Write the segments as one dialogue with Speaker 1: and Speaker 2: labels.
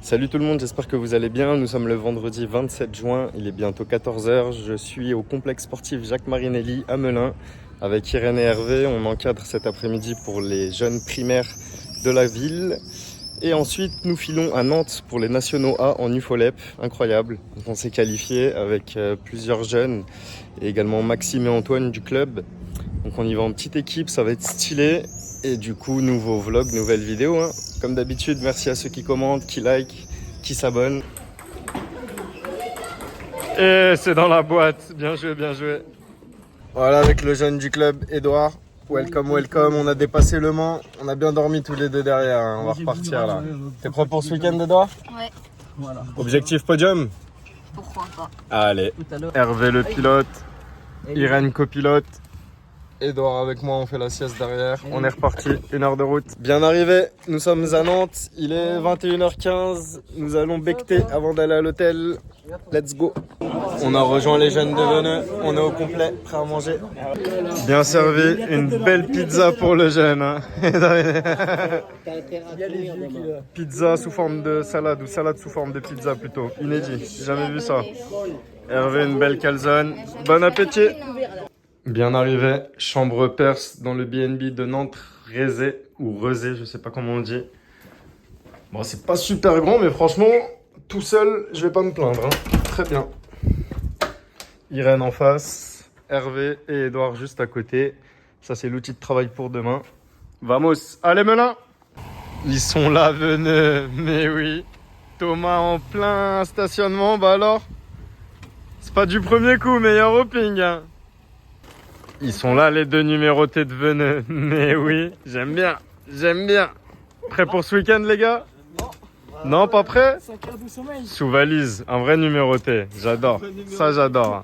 Speaker 1: Salut tout le monde, j'espère que vous allez bien. Nous sommes le vendredi 27 juin, il est bientôt 14 h. Je suis au complexe sportif Jacques Marinelli à Melun avec Irène et Hervé. On encadre cet après-midi pour les jeunes primaires de la ville. Et ensuite, nous filons à Nantes pour les nationaux A en UFOLEP. Incroyable. On s'est qualifié avec plusieurs jeunes et également Maxime et Antoine du club. Donc on y va en petite équipe, ça va être stylé. Et du coup, nouveau vlog, nouvelle vidéo. Comme d'habitude, merci à ceux qui commentent, qui like, qui s'abonnent. Et c'est dans la boîte. Bien joué, bien joué. Voilà, avec le jeune du club, Edouard. Welcome, welcome. On a dépassé le Mans. On a bien dormi tous les deux derrière. On va repartir là. T'es prêt pour ce week-end, Edouard?
Speaker 2: Ouais.
Speaker 3: Voilà.
Speaker 1: Objectif podium?
Speaker 2: Pourquoi pas?
Speaker 1: Allez. Hervé le pilote, Irène copilote. Edouard avec moi, on fait la sieste derrière. On est reparti, 1 heure de route. Bien arrivé, nous sommes à Nantes. Il est 21 h 15. Nous allons becter avant d'aller à l'hôtel. Let's go. On a rejoint les jeunes de Veneux. On est au complet, prêt à manger. Bien servi, une belle pizza pour le jeune. Pizza sous forme de salade ou salade sous forme de pizza plutôt. Inédit, j'ai jamais vu ça. Hervé, une belle calzone. Bon appétit. Bien arrivé, chambre perse dans le BNB de Nantes, Rézé ou Rezé, je sais pas comment on dit. Bon, c'est pas super grand, mais franchement, tout seul, je vais pas me plaindre. Très bien. Irène en face, Hervé et Edouard juste à côté. Ça, c'est l'outil de travail pour demain. Vamos, allez Melun! Ils sont là, venez, mais oui. Thomas en plein stationnement, bah alors, c'est pas du premier coup, meilleur au ping. Ils sont là, les deux numérotés de Veneux. Mais oui, j'aime bien, j'aime bien. Prêt pour ce week-end, les gars? Non, pas prêt?
Speaker 3: 5 heures de sommeil.
Speaker 1: Sous valise, un vrai numéroté. J'adore, ça j'adore.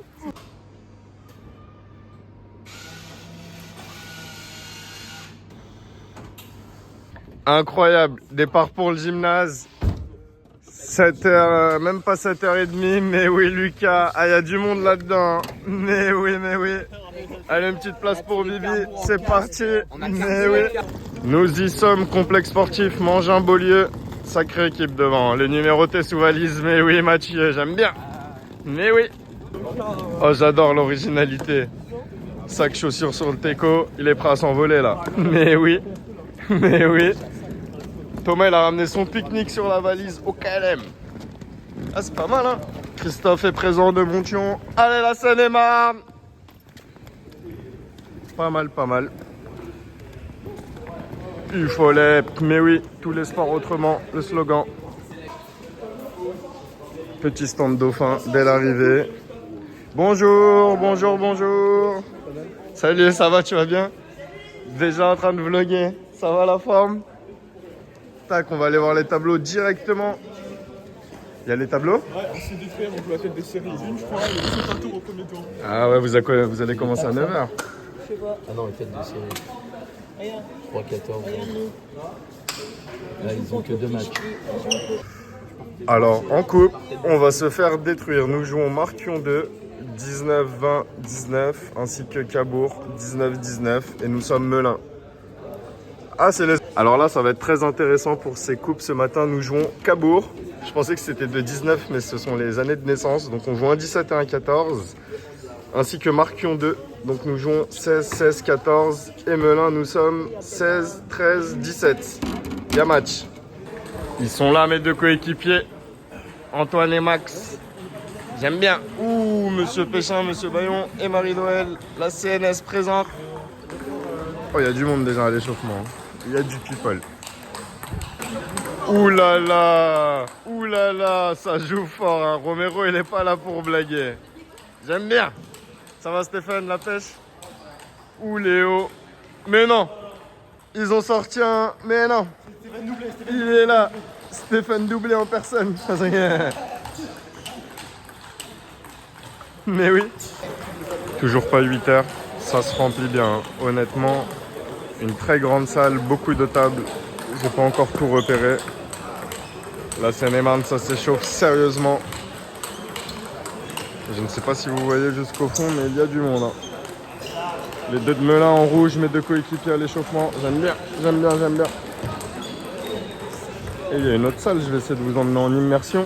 Speaker 1: Incroyable, départ pour le gymnase. 7h, même pas 7h30, mais oui Lucas, il y a du monde là-dedans. Mais oui, mais oui. Allez, une petite place pour Bibi, c'est parti. Mais oui. Nous y sommes, complexe sportif, Mangin-Beaulieu. Sacrée équipe devant, les numérotés sous valise, mais oui Mathieu, j'aime bien. Mais oui. Oh, j'adore l'originalité. Sac chaussures sur le teco, il est prêt à s'envoler là. Mais oui, mais oui. Thomas, il a ramené son pique-nique sur la valise au KLM. Ah, c'est pas mal, hein. Christophe est présent de Montion. Allez, la Seine-et-Marne. Pas mal, pas mal. UFOLEP, mais oui, tous les sports autrement, le slogan. Petit stand dauphin dès l'arrivée. Bonjour, bonjour, bonjour. Salut, ça va, tu vas bien? Déjà en train de vlogger. Ça va la forme? Tac, on va aller voir les tableaux directement. Il y a les tableaux?
Speaker 3: Ouais, on s'est dit faire, on peut la tête des séries 1, je crois, et c'est un tour au premier tour.
Speaker 1: Ah ouais, vous allez commencer à 9 h.
Speaker 4: Ah non, les têtes de série. 3-14. Là, ils ont que 2 matchs.
Speaker 1: Alors, en coupe, on va se faire détruire. Nous jouons Marquion 2, 19-20-19, ainsi que Cabourg, 19-19, et nous sommes Melun. Ah, c'est les... Alors là, ça va être très intéressant pour ces coupes. Ce matin, nous jouons Cabourg. Je pensais que c'était de 19, mais ce sont les années de naissance. Donc on joue un 17 et un 14, ainsi que Marquion 2. Donc nous jouons 16, 16, 14. Et Melun, nous sommes 16, 13, 17. Il y a match. Ils sont là, mes deux coéquipiers. Antoine et Max. J'aime bien. Ouh, Monsieur Péchin, Monsieur Bayon et Marie-Noël. La CNS présente. Oh, il y a du monde déjà à l'échauffement. Il y a du people. Ouh là là, ça joue fort. Hein. Romero, il est pas là pour blaguer. J'aime bien. Ça va Stéphane, la pêche? Ouh Léo. Mais non. Ils ont sorti un... Mais non. Il est là. Stéphane doublé en personne. Mais oui. Toujours pas 8 h. Ça se remplit bien. Hein. Honnêtement, une très grande salle, beaucoup de tables. J'ai pas encore tout repéré. La Seine-et-Marne, ça s'échauffe sérieusement. Je ne sais pas si vous voyez jusqu'au fond, mais il y a du monde. Hein. Les deux de Melun en rouge, mes deux coéquipiers à l'échauffement. J'aime bien, j'aime bien, j'aime bien. Et il y a une autre salle, je vais essayer de vous emmener en immersion.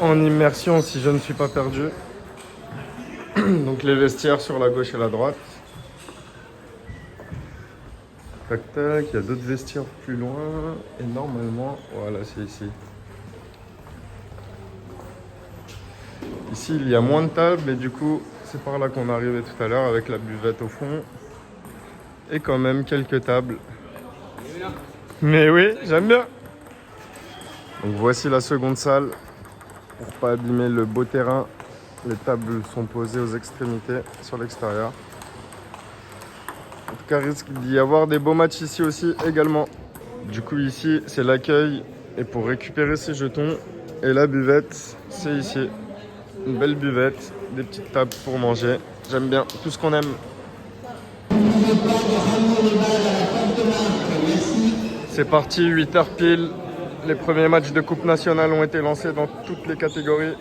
Speaker 1: En immersion si je ne suis pas perdu. Donc les vestiaires sur la gauche et la droite. Tac tac, il y a d'autres vestiaires plus loin. Et normalement, voilà, c'est ici. Ici, il y a moins de tables, mais du coup, c'est par là qu'on arrivait tout à l'heure avec la buvette au fond. Et quand même quelques tables. Mais oui, j'aime bien. Donc voici la seconde salle. Pour pas abîmer le beau terrain, les tables sont posées aux extrémités sur l'extérieur. En tout cas, risque d'y avoir des beaux matchs ici aussi également. Du coup, ici, c'est l'accueil. Et pour récupérer ses jetons, et la buvette, c'est ici. Une belle buvette, des petites tables pour manger. J'aime bien, tout ce qu'on aime. C'est parti, 8h pile. Les premiers matchs de Coupe nationale ont été lancés dans toutes les catégories.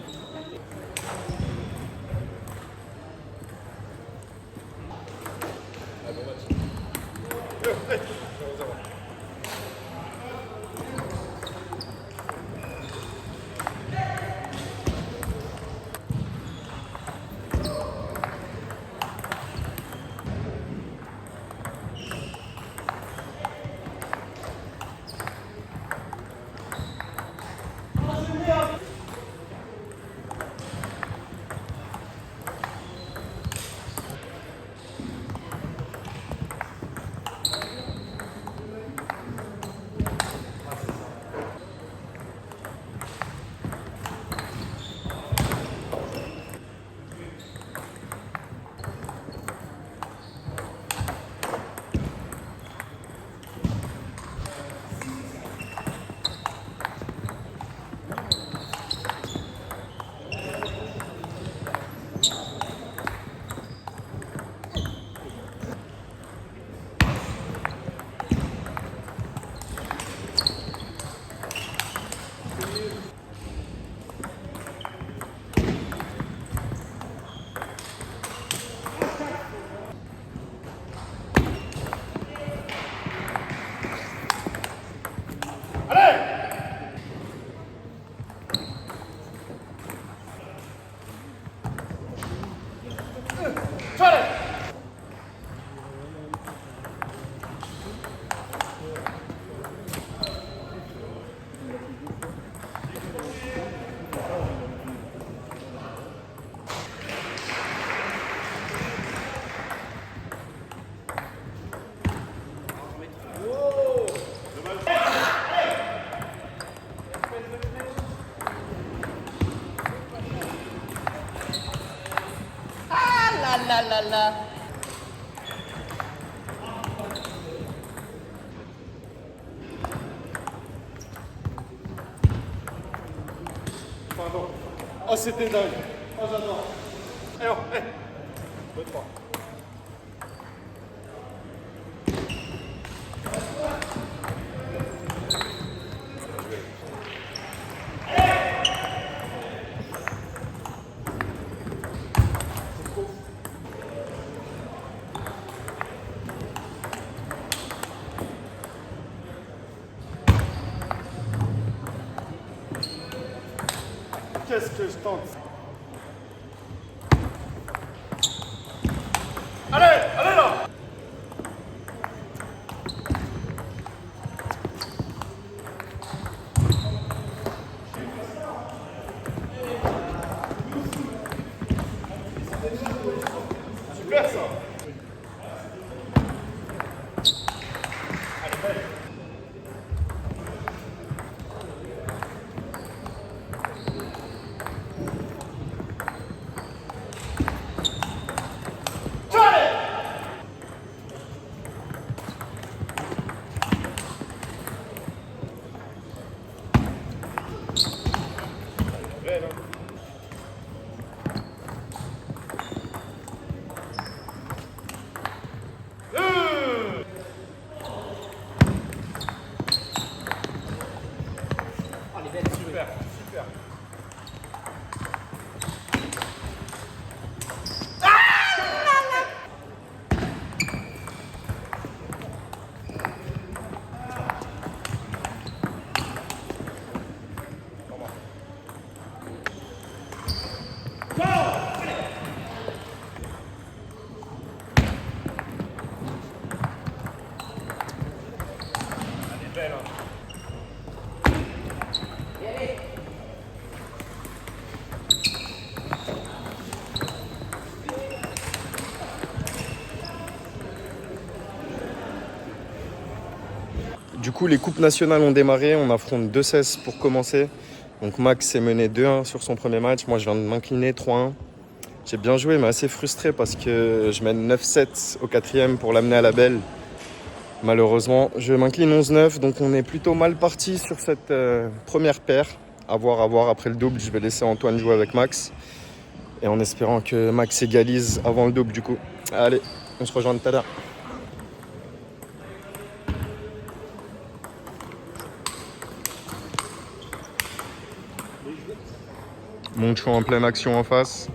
Speaker 3: Pardon. Oh, c'était dingue. Oh, j'adore. Alors, hey. 2, 3. Qu'est-ce que je tente? Allez, allez là! Super ça! Super, super.
Speaker 1: Du coup, les coupes nationales ont démarré. On affronte 2-16 pour commencer. Donc Max s'est mené 2-1 sur son premier match. Moi, je viens de m'incliner 3-1. J'ai bien joué, mais assez frustré parce que je mène 9-7 au quatrième pour l'amener à la belle. Malheureusement, je m'incline 11-9. Donc on est plutôt mal parti sur cette première paire. À voir. Après le double, je vais laisser Antoine jouer avec Max. Et en espérant que Max égalise avant le double du coup. Allez, on se rejoint tout à l'heure. Montion en pleine action en face.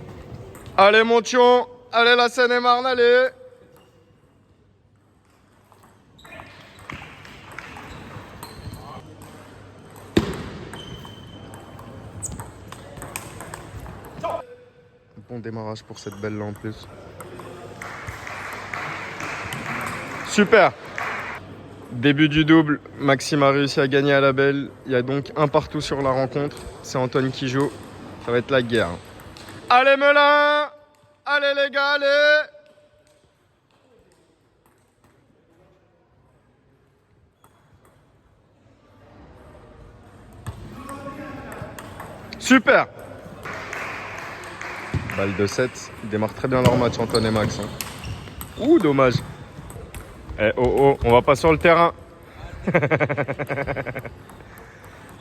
Speaker 1: Allez Montion, allez la Seine-et-Marne, allez. Bon démarrage pour cette belle là en plus. Super. Début du double, Maxime a réussi à gagner à la belle. Il y a donc un partout sur la rencontre. C'est Antoine qui joue. Ça va être la guerre. Allez Melun! Allez les gars, allez! Super! Balle de 7. Ils démarrent très bien leur match, Antoine et Max. Ouh, dommage. Eh, oh, on va pas sur le terrain.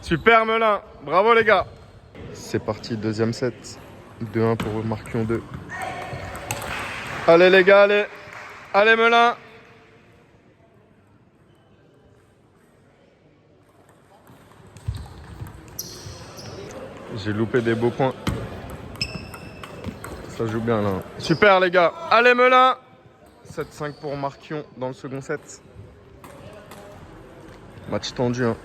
Speaker 1: Super Melun, bravo les gars. C'est parti, deuxième set. 2-1 pour Marquion 2. Allez les gars, allez. Allez Melun. J'ai loupé des beaux points. Ça joue bien là. Super les gars. Allez Melun. 7-5 pour Marquion dans le second set. Match tendu. Hein.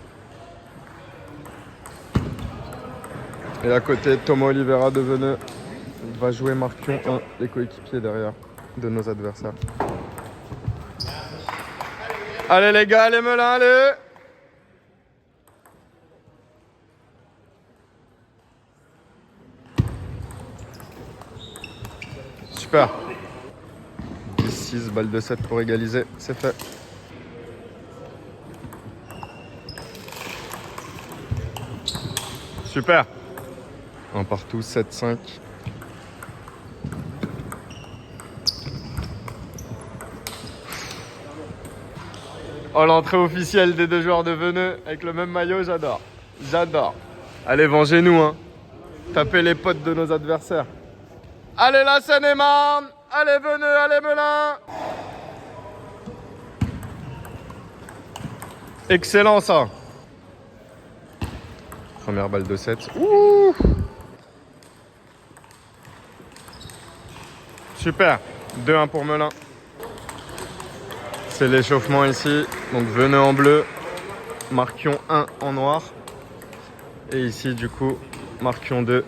Speaker 1: Et à côté, Thomas Oliveira de Veneux va jouer Marquion 1, les coéquipiers derrière de nos adversaires. Allez les gars, allez Melun, allez! Super. 10-6, balle de 7 pour égaliser, c'est fait. Super. Un partout, 7-5. Oh, l'entrée officielle des deux joueurs de Veneux avec le même maillot, j'adore. J'adore. Allez, vengez-nous, hein. Tapez les potes de nos adversaires. Allez, la Seine-et-Marne. Allez, Veneux, allez, Melun. Excellent, ça. Première balle de 7. Ouh. Super. 2-1 pour Melun. C'est l'échauffement ici. Donc Veneux en bleu. Marquion 1 en noir. Et ici, du coup, Marquion 2.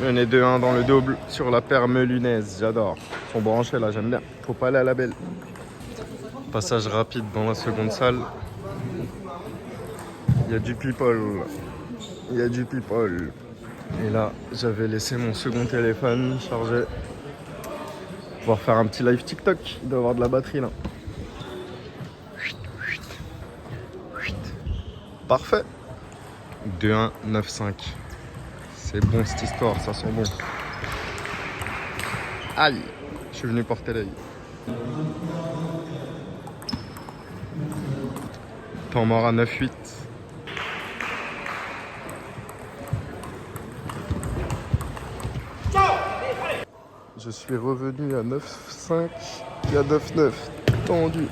Speaker 1: Menez 2-1 dans le double sur la paire melunaise. J'adore. Ils sont branchés là, j'aime bien. Faut pas aller à la belle. Passage rapide dans la seconde salle. Il y a du people. Il y a du people. Et là, j'avais laissé mon second téléphone chargé. Pouvoir faire un petit live TikTok. Il doit y avoir de la batterie là. Parfait. 2-1, 9-5. C'est bon cette histoire, ça sent bon. Aïe, je suis venu porter l'œil. Temps mort à 9-8. Je suis revenu à 9-5 et à 9-9. Tendu.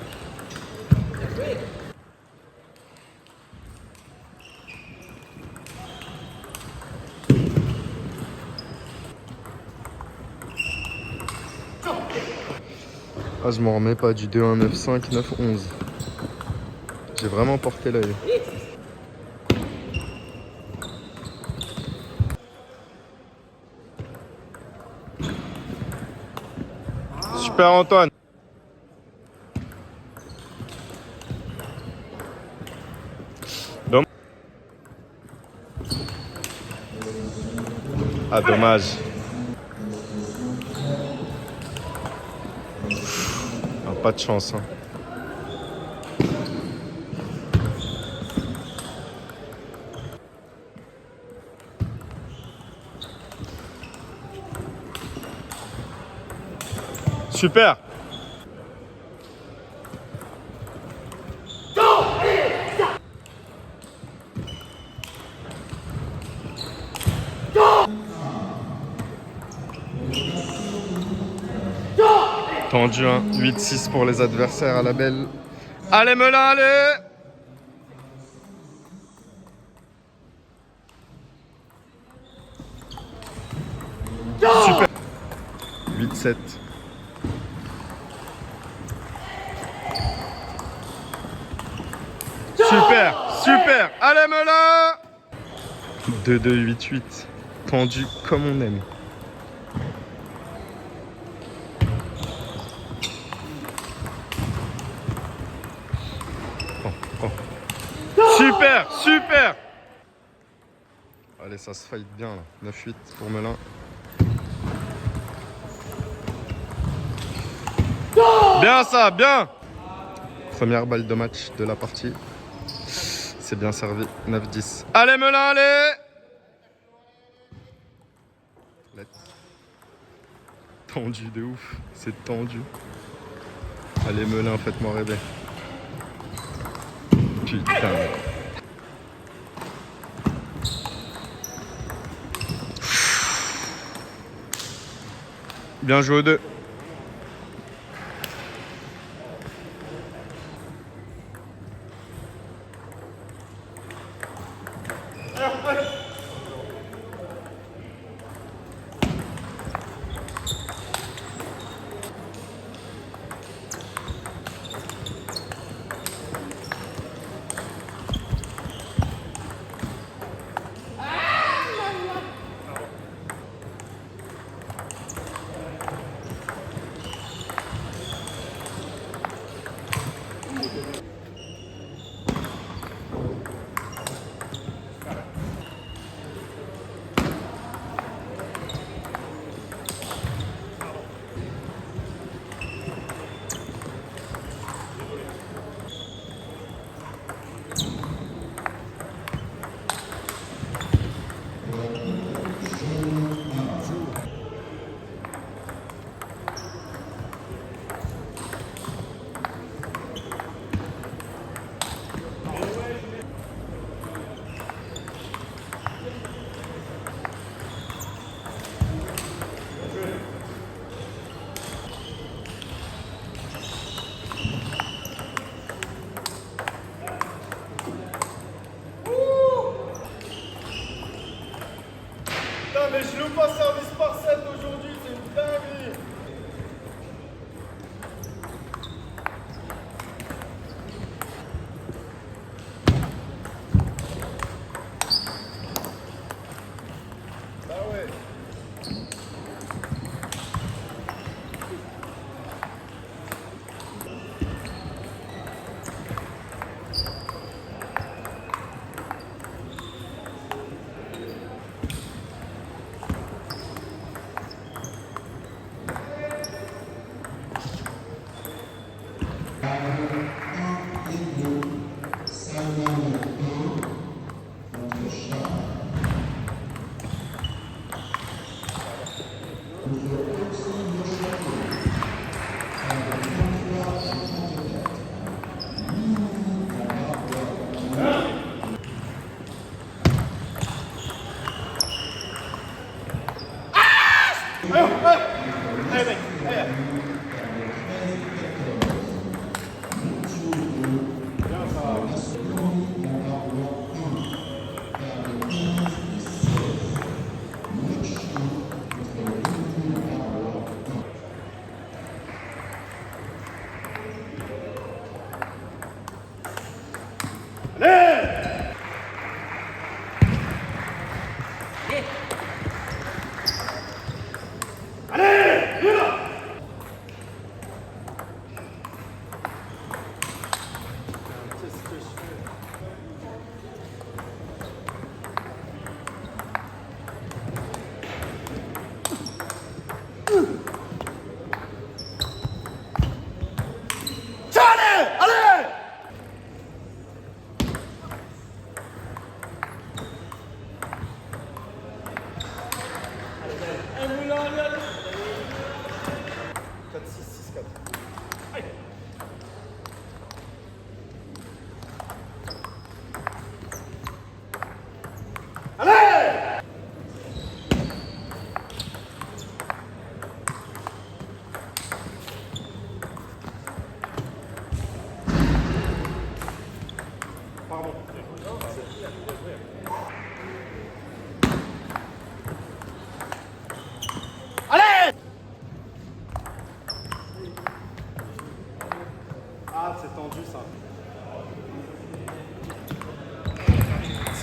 Speaker 1: Ah, je m'en remets pas du 2-1, 9-5, 9-11. J'ai vraiment porté l'œil. Super Antoine. Ah, dommage. Ah, pas de chance. Hein. Super. Tendu, hein. 8-6 pour les adversaires à la belle. Allez, Melun, allez! Super. 8-7. Super, super. Allez, Melun! 2-2, 8-8. Tendu comme on aime. Super, super. Allez, ça se fight bien là. 9-8 pour Melun. Bien ça, bien. Première balle de match de la partie. C'est bien servi. 9-10. Allez Melun, allez. Tendu de ouf. C'est tendu. Allez Melun, faites-moi rêver. Putain. Bien joué aux deux.
Speaker 3: Putain, mais je loupe pas service par 7 aujourd'hui, c'est une dinguerie. Bah ouais. Allez mec, allez. Bien ça.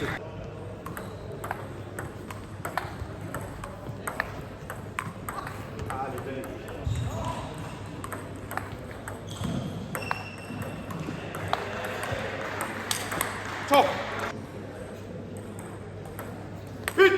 Speaker 3: c'est... Ciao. Vite.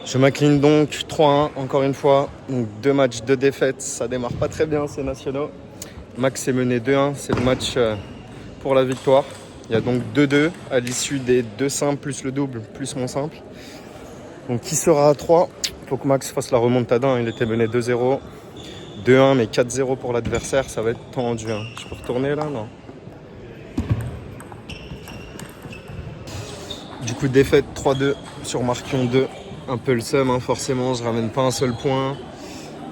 Speaker 1: Je m'incline donc 3-1 encore une fois. Donc 2 matchs, 2 défaites. Ça démarre pas très bien ces nationaux. Max est mené 2-1. C'est le match pour la victoire. Il y a donc 2-2 à l'issue des 2 simples plus le double plus mon simple. Donc qui sera à 3? Il faut que Max fasse la remontada. Il était mené 2-0. 2-1 mais 4-0 pour l'adversaire. Ça va être tendu. Hein. Je peux retourner là? Non. Du coup défaite 3-2 sur Marquion 2. Un peu le seum, hein, forcément, je ramène pas un seul point.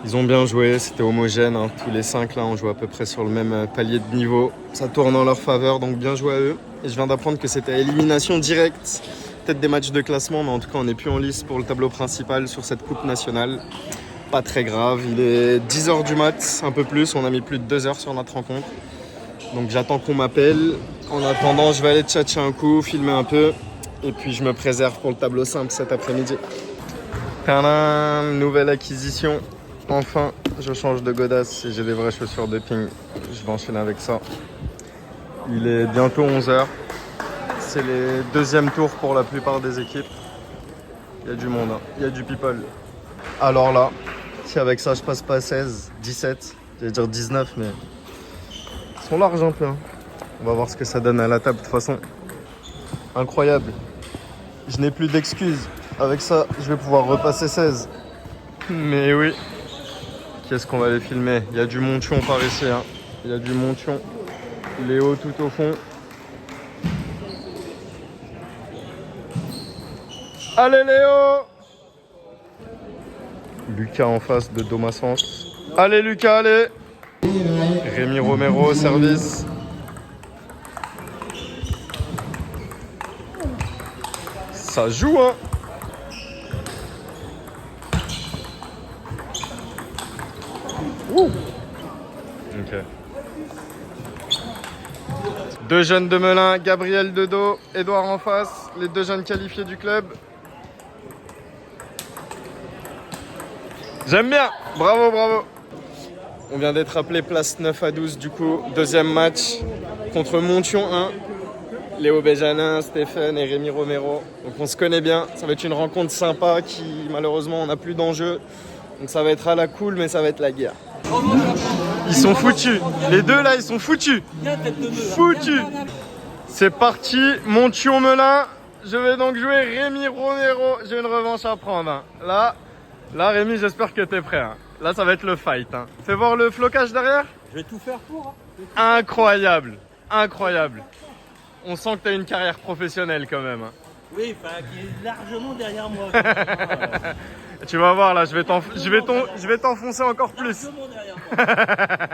Speaker 1: Ils ont bien joué, c'était homogène, hein. Tous les 5 là, on joue à peu près sur le même palier de niveau. Ça tourne en leur faveur, donc bien joué à eux. Et je viens d'apprendre que c'était à élimination directe. Peut-être des matchs de classement, mais en tout cas, on n'est plus en lice pour le tableau principal sur cette coupe nationale. Pas très grave, il est 10h du mat, un peu plus. On a mis plus de 2 heures sur notre rencontre. Donc j'attends qu'on m'appelle. En attendant, je vais aller tchatcher un coup, filmer un peu. Et puis je me préserve pour le tableau simple cet après-midi. Tadam, nouvelle acquisition. Enfin, je change de godasse et j'ai des vraies chaussures de ping. Je vais enchaîner avec ça. Il est bientôt 11h. C'est les deuxièmes tours pour la plupart des équipes. Il y a du monde, hein. Il y a du people. Alors là, si avec ça je passe pas à 16, 17, j'allais dire 19, mais ils sont larges un peu. Hein. On va voir ce que ça donne à la table de toute façon. Incroyable. Je n'ai plus d'excuses. Avec ça, je vais pouvoir repasser 16. Mais oui. Qu'est-ce qu'on va les filmer? Il y a du Montion par ici. Hein. Il y a du Montion. Léo tout au fond. Allez Léo! Lucas en face de Thomas Sens. Allez Lucas, allez! Rémi Romero au service. Ça joue, hein. Ouh. Ok. 2 jeunes de Melun, Gabriel de dos, Edouard en face, les 2 jeunes qualifiés du club. J'aime bien, bravo, bravo. On vient d'être appelé place 9 à 12 du coup, deuxième match contre Montion 1. Léo Béjanin, Stéphane et Rémi Romero. Donc on se connaît bien, ça va être une rencontre sympa qui malheureusement on n'a plus d'enjeu. Donc ça va être à la cool mais ça va être la guerre. Ils sont foutus, les deux là ils sont foutus. Foutus. C'est parti, Montion-Melun. Je vais donc jouer Rémi Romero. J'ai une revanche à prendre. Hein. Là Rémi j'espère que t'es prêt. Hein. Là ça va être le fight. Hein. Fais voir le flocage derrière.
Speaker 4: Je vais tout faire pour.
Speaker 1: Incroyable, incroyable. On sent que tu as une carrière professionnelle quand même.
Speaker 4: Oui, qui est largement derrière moi.
Speaker 1: Tu vas voir là, je vais t'enfoncer encore plus.
Speaker 4: Largement derrière moi.